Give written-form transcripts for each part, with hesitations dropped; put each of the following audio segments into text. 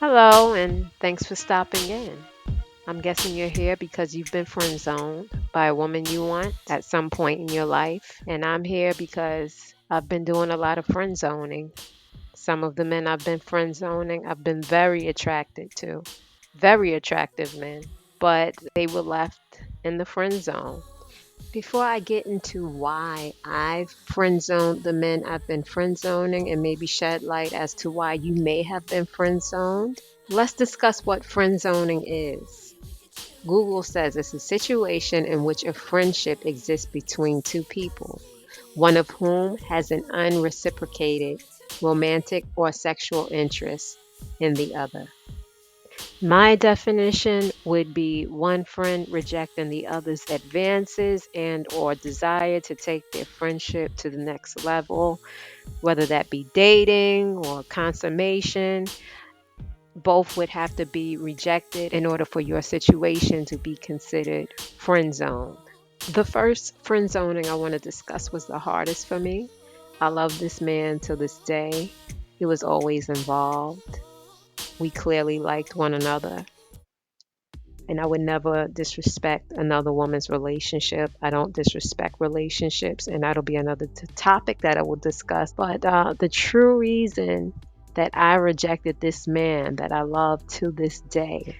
Hello, and thanks for stopping in. I'm guessing you're here because you've been friend zoned by a woman you want at some point in your life. And I'm here because I've been doing a lot of friend zoning. Some of the men I've been friend zoning, I've been very attracted to. Very attractive men. But they were left in the friend zone. Before I get into why I've friend zoned the men I've been friend zoning and maybe shed light as to why you may have been friend zoned, let's discuss what friend zoning is. Google says it's a situation in which a friendship exists between two people, one of whom has an unreciprocated romantic or sexual interest in the other. My definition would be one friend rejecting the other's advances and or desire to take their friendship to the next level, whether that be dating or consummation. Both would have to be rejected in order for your situation to be considered friend zone. The first friend zoning I want to discuss was the hardest for me. I love this man to this day. He was always involved. We clearly liked one another. And I would never disrespect another woman's relationship. I don't disrespect relationships, and that'll be another topic that I will discuss. But the true reason that I rejected this man that I love to this day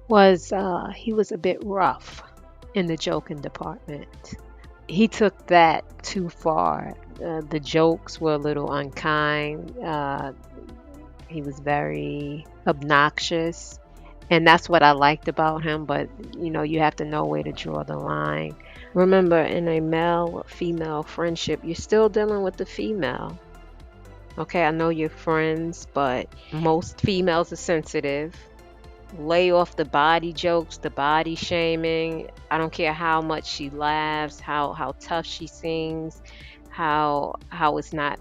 was he was a bit rough in the joking department. He took that too far. The jokes were a little unkind. He was very obnoxious, and that's what I liked about him. But you have to know where to draw the line. Remember, in a male female friendship, you're still dealing with the female. Okay, I know you're friends, but most females are sensitive. Lay off the body jokes, the body shaming. I don't care how much she laughs, how tough she sings, how it's not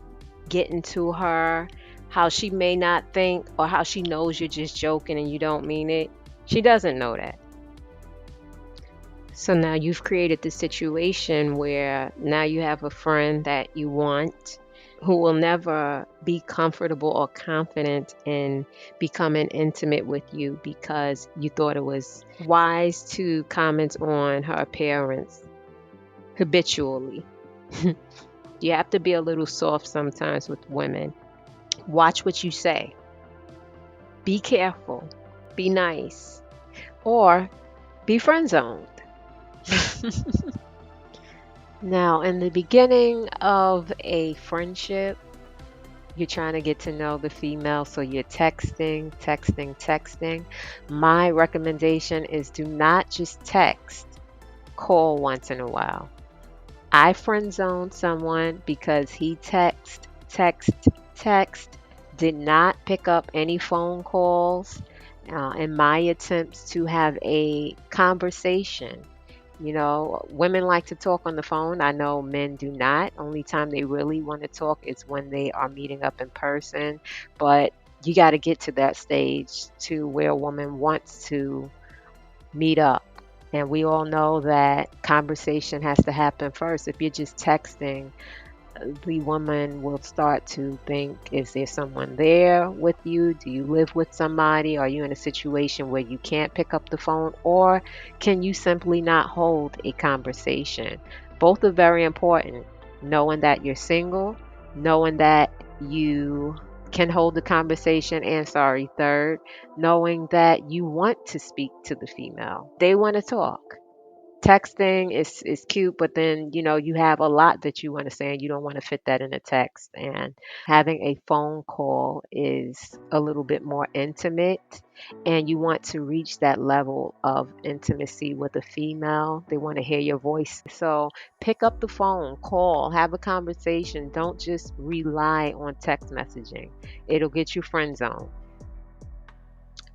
getting to her, how she may not think, or how she knows you're just joking and you don't mean it. She doesn't know that. So now you've created this situation where now you have a friend that you want who will never be comfortable or confident in becoming intimate with you because you thought it was wise to comment on her appearance habitually. You have to be a little soft sometimes with women. Watch what you say. Be careful. Be nice. Or be friend zoned. Now, in the beginning of a friendship, you're trying to get to know the female, so you're texting, texting, texting. My recommendation is do not just text, call once in a while. I friend zoned someone because he text, did not pick up any phone calls in my attempts to have a conversation. Women like to talk on the phone. I know men do not. Only time they really want to talk is when they are meeting up in person. But you got to get to that stage to where a woman wants to meet up. And we all know that conversation has to happen first. If you're just texting, the woman will start to think, is there someone there with you? Do you live with somebody? Are you in a situation where you can't pick up the phone? Or can you simply not hold a conversation? Both are very important. Knowing that you're single, knowing that you can hold the conversation, and third, knowing that you want to speak to the female. They want to talk. Texting is cute, but then you have a lot that you want to say and you don't want to fit that in a text. And having a phone call is a little bit more intimate, and you want to reach that level of intimacy with a female. They want to hear your voice. So pick up the phone, call, have a conversation. Don't just rely on text messaging. It'll get you friend zone.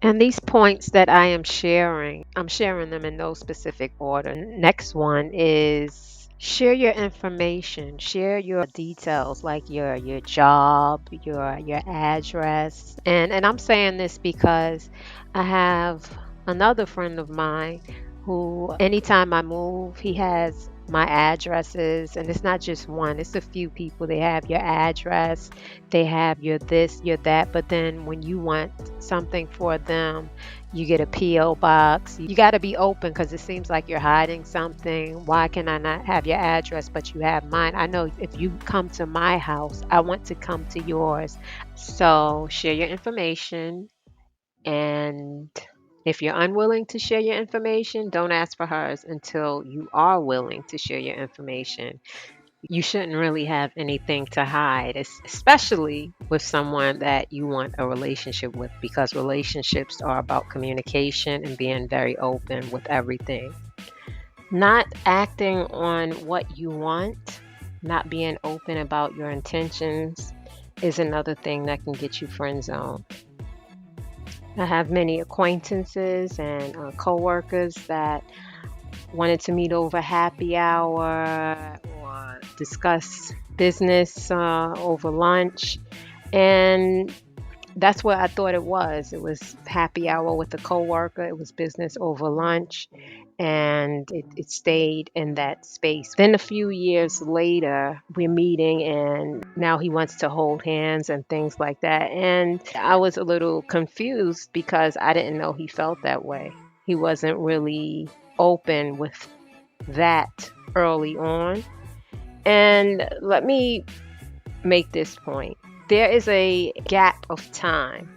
And these points that I am sharing, I'm sharing them in no specific order. Next one is share your information, share your details like your job, your address. And I'm saying this because I have another friend of mine who anytime I move, he has my addresses, and it's not just one, it's a few people. They have your address, they have your this, your that, but then when you want something for them, you get a PO box. You got to be open because it seems like you're hiding something. Why can I not have your address but you have mine? I know if you come to my house, I want to come to yours. So share your information, and if you're unwilling to share your information, don't ask for hers until you are willing to share your information. You shouldn't really have anything to hide, especially with someone that you want a relationship with, because relationships are about communication and being very open with everything. Not acting on what you want, not being open about your intentions is another thing that can get you friend zoned. I have many acquaintances and coworkers that wanted to meet over happy hour or discuss business over lunch. And that's what I thought it was. It was happy hour with a coworker. It was business over lunch, and it stayed in that space. Then a few years later, we're meeting, and now he wants to hold hands and things like that. And I was a little confused because I didn't know he felt that way. He wasn't really open with that early on. And let me make this point. There is a gap of time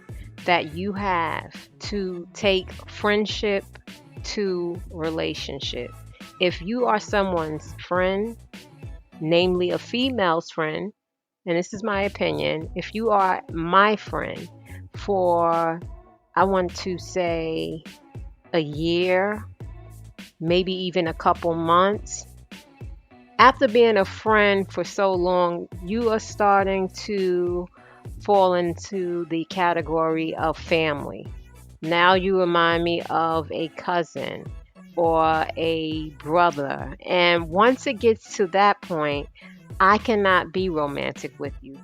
that you have to take friendship to relationship. If you are someone's friend, namely a female's friend, and this is my opinion, if you are my friend for, I want to say, a year, maybe even a couple months, after being a friend for so long, you are starting to fall into the category of family. Now you remind me of a cousin or a brother. And once it gets to that point, I cannot be romantic with you.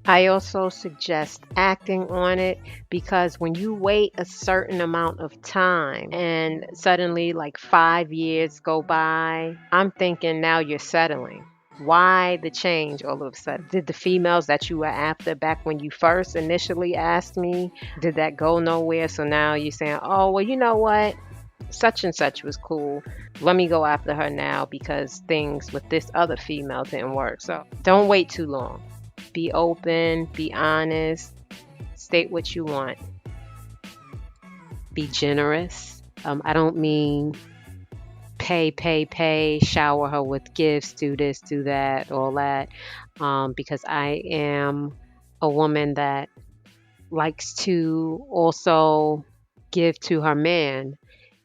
I also suggest acting on it, because when you wait a certain amount of time and suddenly like 5 years go by, I'm thinking now you're settling. Why the change all of a sudden? Did the females that you were after back when you first initially asked me, did that go nowhere? So now you're saying, oh, well, you know what? Such and such was cool. Let me go after her now because things with this other female didn't work. So don't wait too long. Be open, be honest, state what you want, be generous. I don't mean pay, shower her with gifts, do this, do that, all that, because I am a woman that likes to also give to her man.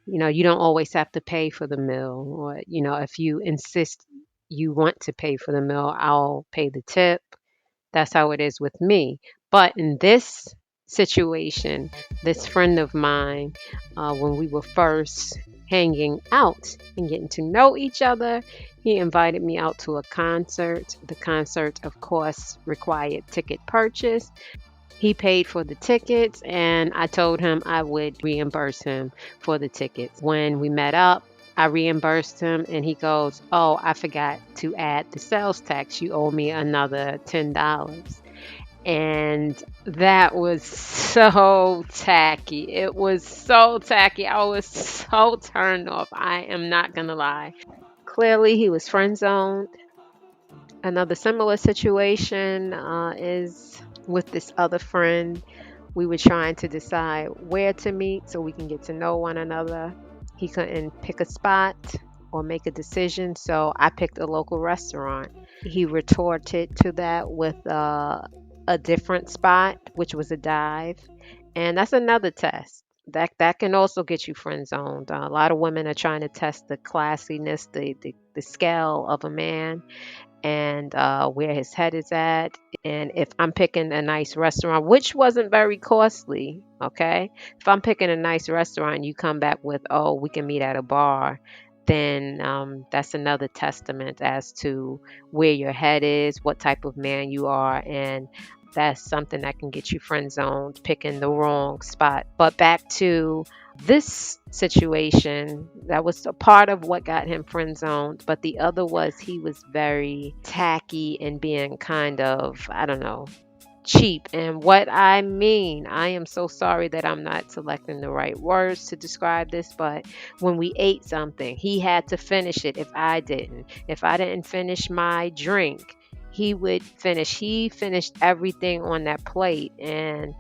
You know, you don't always have to pay for the meal, or, you know, if you insist you want to pay for the meal, I'll pay the tip. That's how it is with me. But in this situation, this friend of mine, when we were first hanging out and getting to know each other, he invited me out to a concert. The concert, of course, required ticket purchase. He paid for the tickets, and I told him I would reimburse him for the tickets. When we met up, I reimbursed him, and he goes, oh, I forgot to add the sales tax. You owe me another $10. And that was so tacky. It was so tacky. I was so turned off. I am not going to lie. Clearly, he was friend zoned. Another similar situation is with this other friend. We were trying to decide where to meet so we can get to know one another. He couldn't pick a spot or make a decision, so I picked a local restaurant. He retorted to that with a different spot, which was a dive, and that's another test. That can also get you friend zoned. A lot of women are trying to test the classiness, the scale of a man, and where his head is at. And if I'm picking a nice restaurant, which wasn't very costly, okay? If I'm picking a nice restaurant, you come back with, oh, we can meet at a bar, then that's another testament as to where your head is, what type of man you are, and That's something that can get you friend zoned, picking the wrong spot. But back to this situation, that was a part of what got him friend zoned. But the other was he was very tacky and being kind of, I don't know, cheap. And what I mean, I am so sorry that I'm not selecting the right words to describe this, but when we ate something, he had to finish it if I didn't. If I didn't finish my drink, he would finish. He finished everything on that plate. And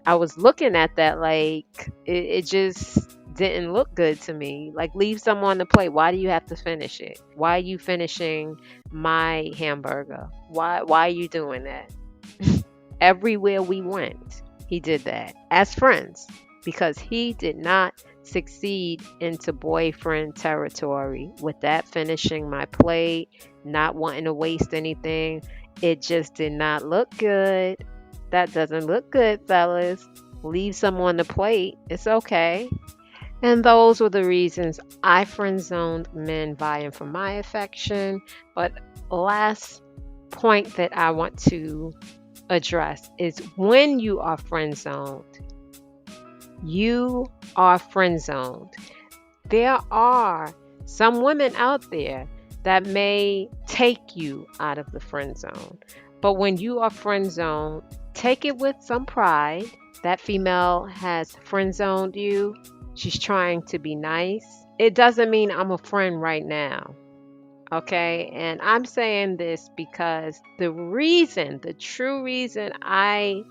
I was looking at that like it just didn't look good to me. Like, leave some on the plate. Why do you have to finish it? Why are you finishing my hamburger? Why are you doing that? Everywhere we went, he did that as friends because he did not succeed into boyfriend territory with that finishing my plate, not wanting to waste anything. It just did not look good. That doesn't look good, fellas. Leave some on the plate. It's okay. And those were the reasons I friend zoned men vying for my affection. But last point that I want to address is when you are friend zoned, you are friend zoned. There are some women out there that may take you out of the friend zone. But when you are friend zoned, take it with some pride. That female has friend zoned you. She's trying to be nice. It doesn't mean I'm a friend right now. Okay, and I'm saying this because the true reason I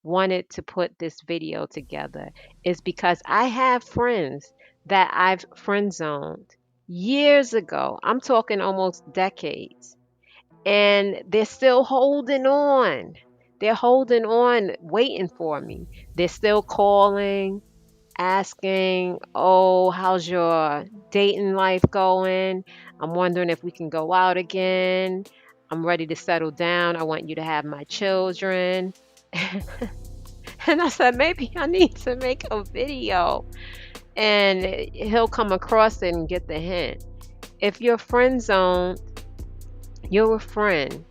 wanted to put this video together is because I have friends that I've friend zoned years ago. I'm talking almost decades, and they're still holding on. They're holding on, waiting for me. They're still calling, asking, "Oh, how's your dating life going? I'm wondering if we can go out again. I'm ready to settle down. I want you to have my children." And I said, maybe I need to make a video. And he'll come across it and get the hint. If you're friend zoned, you're a friend.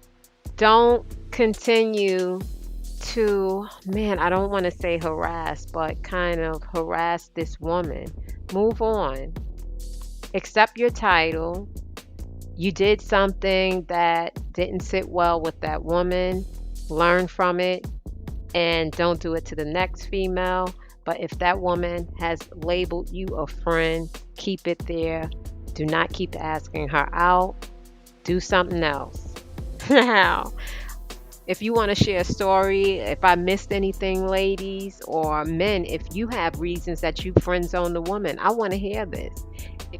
Don't continue to, man, I don't want to say harass, but kind of harass this woman. Move on. Accept your title. You did something that didn't sit well with that woman. Learn from it and don't do it to the next female. But if that woman has labeled you a friend, keep it there. Do not keep asking her out. Do something else. Now, if you want to share a story, if I missed anything, ladies or men, if you have reasons that you friend zone the woman, I want to hear this.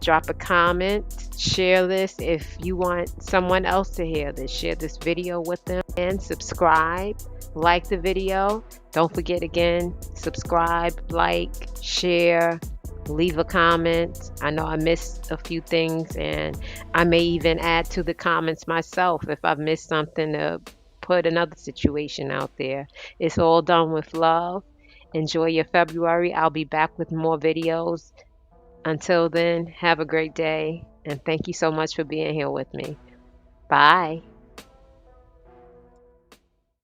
Drop a comment, share this if you want someone else to hear this. Share this video with them and subscribe. Like the video. Don't forget again, subscribe, like, share, leave a comment. I know I missed a few things and I may even add to the comments myself if I've missed something to put another situation out there. It's all done with love. Enjoy your February. I'll be back with more videos. Until then, have a great day and thank you so much for being here with me. Bye.